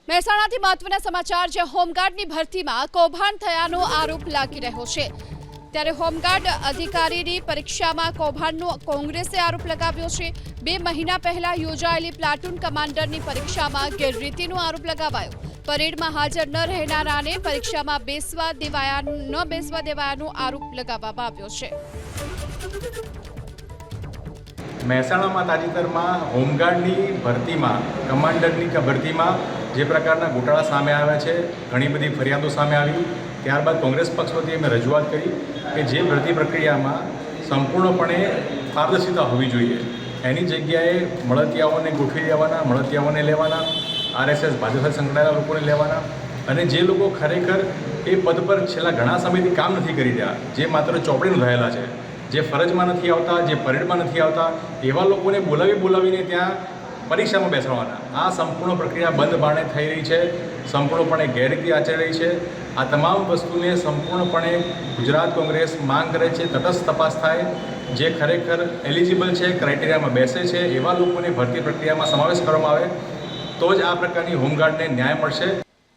મહેસાણાથી મહત્વના સમાચાર જે હોમગાર્ડની ભરતીમાં કૌભાંડ થયાનો આરોપ લાગી રહ્યો છે। ત્યારે હોમગાર્ડ અધિકારીની પરીક્ષામાં કૌભાંડનો કોંગ્રેસે આરોપ લગાવ્યો છે। 2 મહિના પહેલા યોજાયેલી પ્લાટૂન કમાન્ડરની પરીક્ષામાં ગેરરીતિનો આરોપ લગાવાયો। પરેડમાં હાજર ન રહેનારાને પરીક્ષામાં બેસવા દેવાયાનો આરોપ લગાવવામાં આવ્યો છે। મહેસાણામાં તાજેતરમાં હોમગાર્ડની ભરતીમાં કમાન્ડરની ભરતીમાં જે પ્રકારના ગોટાળા સામે આવ્યા છે, ઘણી બધી ફરિયાદો સામે આવી। ત્યારબાદ કોંગ્રેસ પક્ષ વતી અમે રજૂઆત કરી કે જે ભરતી પ્રક્રિયામાં સંપૂર્ણપણે પારદર્શિતા હોવી જોઈએ, એની જગ્યાએ મળતિયાઓને ગોઠવી દેવાના, મળતિયાઓને લેવાના, આરએસએસ ભાજપ સાથે સંકળાયેલા લોકોને લેવાના, અને જે લોકો ખરેખર એ પદ પર છેલ્લા ઘણા સમયથી કામ નથી કરી રહ્યા, જે માત્ર ચોપડી નોંધાયેલા છે, જે ફરજમાં નથી આવતા, જે પરેડમાં નથી આવતા, એવા લોકોને બોલાવીને ત્યાં પરીક્ષામાં બેસાડવાના। આ સંપૂર્ણ પ્રક્રિયા બંધ બારણે થઈ રહી છે, સંપૂર્ણપણે ગેરરીતિ આચરી રહી છે। આ તમામ વસ્તુને સંપૂર્ણપણે ગુજરાત કોંગ્રેસ માંગ કરે છે, તટસ્થ તપાસ થાય, જે ખરેખર એલિજિબલ છે, ક્રાઇટેરિયામાં બેસે છે, એવા લોકોને ભરતી પ્રક્રિયામાં સમાવેશ કરવામાં આવે, તો જ આ પ્રકારની હોમગાર્ડને ન્યાય મળશે।